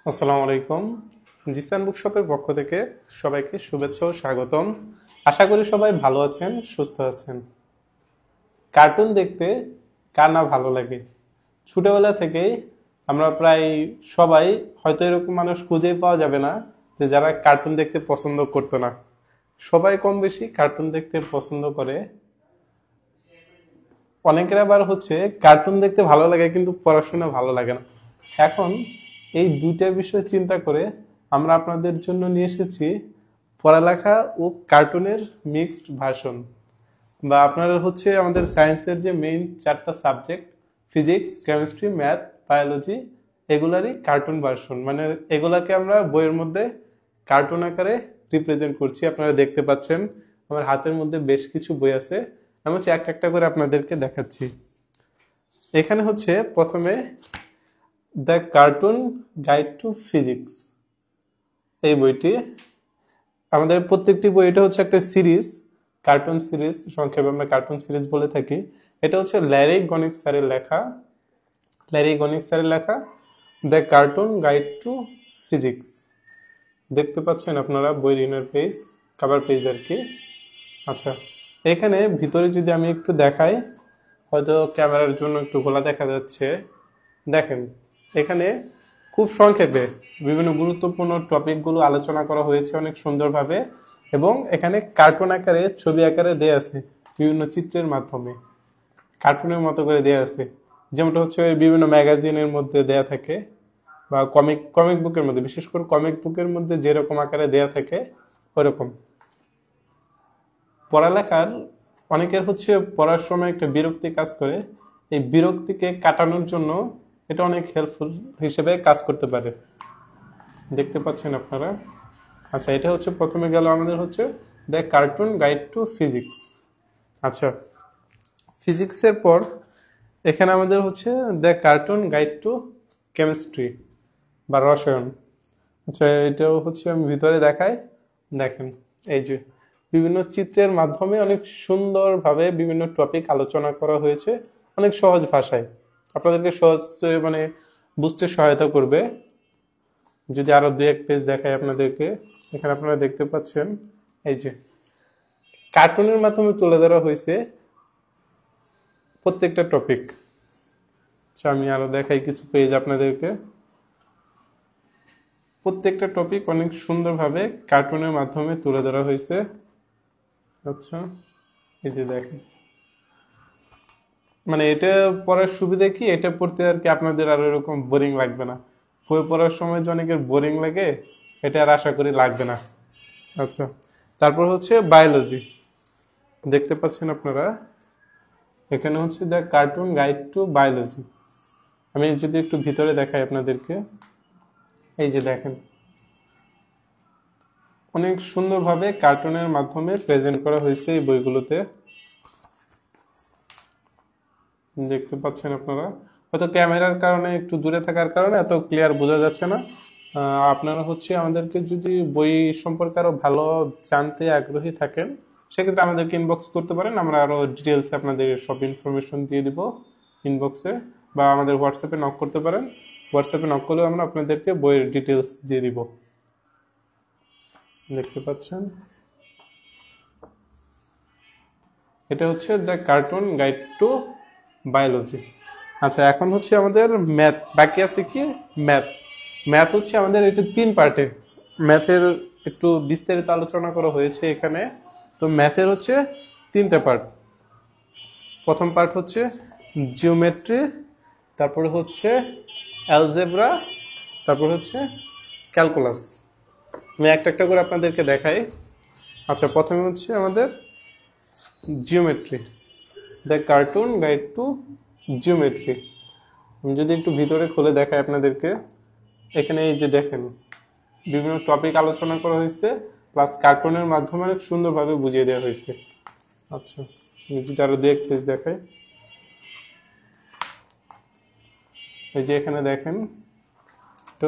আসসালামু আলাইকুম। জিসান বুকশপের পক্ষ থেকে সবাইকে শুভেচ্ছা ও স্বাগতম। আশা করি সবাই ভালো আছেন, সুস্থ আছেন। কার্টুন দেখতে কার না ভালো লাগে? ছোটবেলা থেকেই আমরা প্রায় সবাই, হয়তো এরকম মানুষ খুঁজেই পাওয়া যাবে না যে যারা কার্টুন দেখতে পছন্দ করতো না। সবাই কম বেশি কার্টুন দেখতে পছন্দ করে। অনেকের আবার কার্টুন দেখতে ভালো লাগে কিন্তু পড়াশোনা ভালো লাগে না। এখন এই দুইটা বিষয় চিন্তা করে আমরা আপনাদের জন্য নিয়ে এসেছি পড়ালেখা ও কার্টুনের মিক্সড ভার্সন। বা আপনারা আমাদের সায়েন্সের যে মেইন চারটা subject, physics, chemistry, math, biology, এগুলারই কার্টুন ভার্সন, মানে এগুলাকে আমরা বইয়ের মধ্যে কার্টুন আকারে রিপ্রেজেন্ট করছি। আপনারা দেখতে পাচ্ছেন আমার হাতের মধ্যে বেশ কিছু বই আছে। আমি একটা একটা করে আপনাদেরকে দেখাচ্ছি। এখানে প্রথমে the cartoon guide to physics, এই বইটি। আমাদের প্রত্যেকটি বই, এটা একটা সিরিজ, কার্টুন সিরিজ, সংক্ষেপে আমরা কার্টুন সিরিজ বলে থাকি। এটা ল্যারি গণিক স্যারের লেখা, the cartoon guide to physics. দেখতে পাচ্ছেন আপনারা বইয়ের ইনার পেজ, কভার পেজ আর কি। আচ্ছা, এখানে ভিতরে যদি আমি একটু দেখাই, হয়তো ক্যামেরার জন্য একটু গোলা দেখা যাচ্ছে। দেখেন, এখানে খুব সংক্ষেপে বিভিন্ন গুরুত্বপূর্ণ টপিকগুলো আলোচনা করা হয়েছে অনেক সুন্দরভাবে, এবং এখানে কার্টুন আকারে, ছবি আকারে দেয়া আছে, বিভিন্ন চিত্রের মাধ্যমে কার্টুনের মতো করে দেয়া আছে। যেমনটা বিভিন্ন ম্যাগাজিনের মধ্যে দেয়া থাকে, বা কমিক বুকের মধ্যে, বিশেষ করে কমিক বুকের মধ্যে যেরকম আকারে দেয়া থাকে ওরকম। পড়ালেখার অনেকের পড়ার সময় একটা বিরক্তি কাজ করে, এই বিরক্তিকে কাটানোর জন্য এটা অনেক হেল্পফুল হিসেবে কাজ করতে পারে। দেখতে পাচ্ছেন আপনারা। আচ্ছা, এটা প্রথমে গেল আমাদের the cartoon guide to physics. আচ্ছা, ফিজিক্সের পর এখানে আমাদের the cartoon guide to chemistry বা রসায়ন। আচ্ছা, এটাও আমি ভিতরে দেখাই। দেখেন, এই যে বিভিন্ন চিত্রের মাধ্যমে অনেক সুন্দরভাবে বিভিন্ন টপিক আলোচনা করা হয়েছে, অনেক সহজ ভাষায়। আপনাদেরকে সহজ মানে বুঝতে সহায়তা করবে। যদি আরো দুই এক পেজ দেখাই আপনাদেরকে, এখানে আপনারা দেখতে পাচ্ছেন এই যে কার্টুনের মাধ্যমে তুলে ধরা হয়েছে প্রত্যেকটা টপিক। আচ্ছা, আমি আরো দেখাই কিছু পেজ আপনাদেরকে। প্রত্যেকটা টপিক অনেক সুন্দরভাবে কার্টুনের মাধ্যমে তুলে ধরা হয়েছে। আচ্ছা, এই যে দেখেন, মানে এটা পড়ার সুবিধা কি, এটা পড়তে আর কি আপনাদের আর এরকম বোরিং লাগবে না। বই পড়ার সময় যে অনেকের বোরিং লাগে, এটা আর আশা করি লাগবে না। আচ্ছা, তারপর বায়োলজি। দেখতে পাচ্ছেন আপনারা, এখানে the cartoon guide to biology. আমি যদি একটু ভিতরে দেখাই আপনাদেরকে, এই যে দেখেন, অনেক সুন্দরভাবে কার্টুনের মাধ্যমে প্রেজেন্ট করা হয়েছে এই বইগুলোতে। দেখতে পাচ্ছেন আপনারা, হয়তো ক্যামেরার কারণে, একটু দূরে থাকার কারণে এত ক্লিয়ার বোঝা যাচ্ছে না। আপনারা আমাদেরকে যদি বই সম্পর্কে আরো ভালো জানতে আগ্রহী থাকেন, সেক্ষেত্রে আমাদেরকে ইনবক্স করতে পারেন। আমরা আরো ডিটেলস আপনাদের সব ইনফরমেশন দিয়ে দিব ইনবক্সে, বা আমাদের হোয়াটসঅ্যাপে নক করতে পারেন। হোয়াটসঅ্যাপে নক করলেও আমরা আপনাদেরকে বইয়ের ডিটেলস দিয়ে দিব। দেখতে পাচ্ছেন, এটা the cartoon guide to biology. আচ্ছা, এখন আমাদের ম্যাথ বাকি আছে। কি ম্যাথ? ম্যাথ আমাদের এটা 3 পার্টে। ম্যাথের একটু বিস্তারিত আলোচনা করা হয়েছে এখানে। তো ম্যাথের 3টে পার্ট। প্রথম পার্ট জিওমেট্রি, তারপরে অ্যালজেব্রা, তারপর ক্যালকুলাস। আমি একটা একটা করে আপনাদেরকে দেখাই। আচ্ছা, প্রথমে আমাদের geometry, the cartoon guide to geometry. আমি যদি একটু ভিতরে খুলে দেখাই আপনাদেরকে, এখানে এই যে দেখেন, বিভিন্ন টপিক আলোচনা করা হয়েছে, প্লাস কার্টুনের মাধ্যমে অনেক সুন্দরভাবে বুঝিয়ে দেওয়া হয়েছে। আচ্ছা, আমি যদি আরো দু এক পেজ দেখাই, এই যে এখানে দেখেন, এটা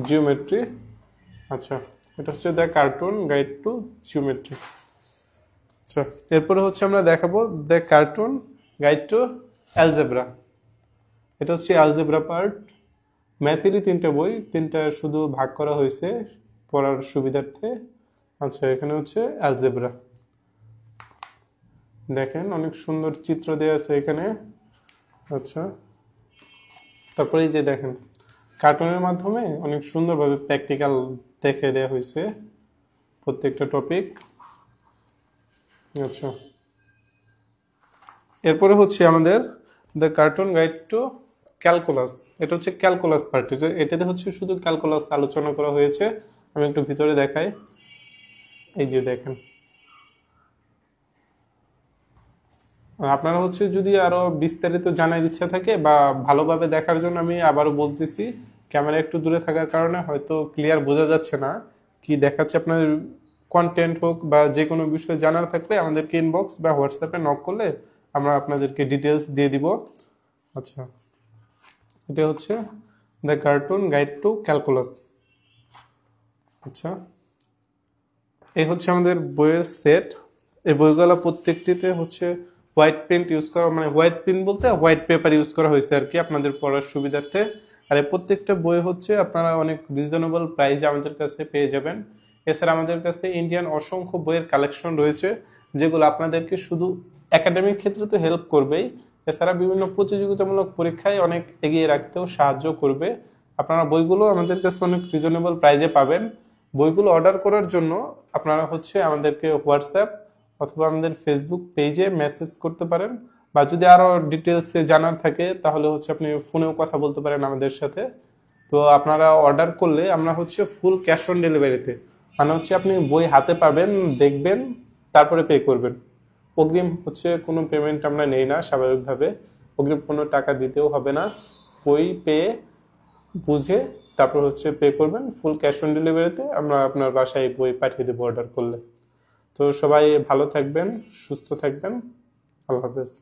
জিওমেট্রি। আচ্ছা, এটা the cartoon guide to geometry. আচ্ছা, এরপরে আমরা দেখাবো the cartoon guide to algebra. এটা অ্যালজেব্রা পার্ট। ম্যাথেরই 3টা বই, 3টা শুধু ভাগ করা হয়েছে পড়ার সুবিধার্থে। আচ্ছা, এখানে হচ্ছে অ্যালজেব্রা, দেখেন অনেক সুন্দর চিত্র দেওয়া আছে এখানে। আচ্ছা, তারপরে এই যে দেখেন কার্টুনের মাধ্যমে অনেক সুন্দরভাবে প্র্যাকটিক্যাল দেখে দেওয়া হয়েছে প্রত্যেকটা টপিক। আচ্ছা, এরপরে হচ্ছে আমাদের the cartoon guide to calculus. এটা হচ্ছে ক্যালকুলাস পার্ট, এটাতে হচ্ছে শুধু ক্যালকুলাস আলোচনা করা হয়েছে। আমি একটু ভিতরে দেখাই, এই যে দেখেন। আপনারা হচ্ছে যদি আরো বিস্তারিত জানার ইচ্ছা থাকে বা ভালোভাবে দেখার জন্য আমি আবারও বলতেছি, ক্যামেরা একটু দূরে থাকার কারণে হয়তো ক্লিয়ার বোঝা যাচ্ছে না কি দেখাচ্ছে। আপনাদের কন্টেন্ট হোক বা যে কোনো বিষয় জানার থাকলে আমাদেরকে ইনবক্স বা হোয়াটসঅ্যাপে নক করলে আমরা আপনাদেরকে ডিটেলস দিয়ে দিব। আচ্ছা, এটা হচ্ছে the cartoon guide to calculus. আচ্ছা, এই হচ্ছে আমাদের বইয়ের সেট। এই বইগুলো প্রত্যেকটিতে হচ্ছে হোয়াইট প্রিন্ট ইউজ করা, মানে হোয়াইট প্রিন্ট বলতে হোয়াইট পেপার ইউজ করা হয়েছে আর কি আপনাদের পড়ার সুবিধার্থে। আর এই প্রত্যেকটা বই হচ্ছে আপনারা অনেক রিজনেবল প্রাইসে আমাদের কাছে পেয়ে যাবেন। এছাড়া আমাদের কাছে ইন্ডিয়ান অসংখ্য বইয়ের কালেকশন রয়েছে, যেগুলো আপনাদেরকে শুধু একাডেমিক ক্ষেত্রে তো হেল্প করবেই, এছাড়া বিভিন্ন প্রতিযোগিতামূলক পরীক্ষায় অনেক এগিয়ে রাখতেও সাহায্য করবে। আপনারা বইগুলো আমাদের কাছে অনেক রিজনেবল প্রাইসে পাবেন। বইগুলো অর্ডার করার জন্য আপনারা হচ্ছে আমাদেরকে হোয়াটসঅ্যাপ অথবা আমাদের ফেসবুক পেজে মেসেজ করতে পারেন, বা যদি আরো ডিটেলসে জানার থাকে তাহলে হচ্ছে আপনি ফোনেও কথা বলতে পারেন আমাদের সাথে। তো আপনারা অর্ডার করলে আমরা হচ্ছে ফুল ক্যাশ অন ডেলিভারিতে, মানে হচ্ছে আপনি বই হাতে পাবেন, দেখবেন, তারপরে পে করবেন। অগ্রিম হচ্ছে কোনো পেমেন্ট আমরা নেই না স্বাভাবিকভাবে, অগ্রিম কোনো টাকা দিতেও হবে না। বই পেয়ে বুঝে তারপর হচ্ছে পে করবেন, ফুল ক্যাশ অন ডেলিভারিতে আমরা আপনার বাসায় বই পাঠিয়ে দেবো অর্ডার করলে। তো সবাই ভালো থাকবেন, সুস্থ থাকবেন, আল্লাহ হাফেজ।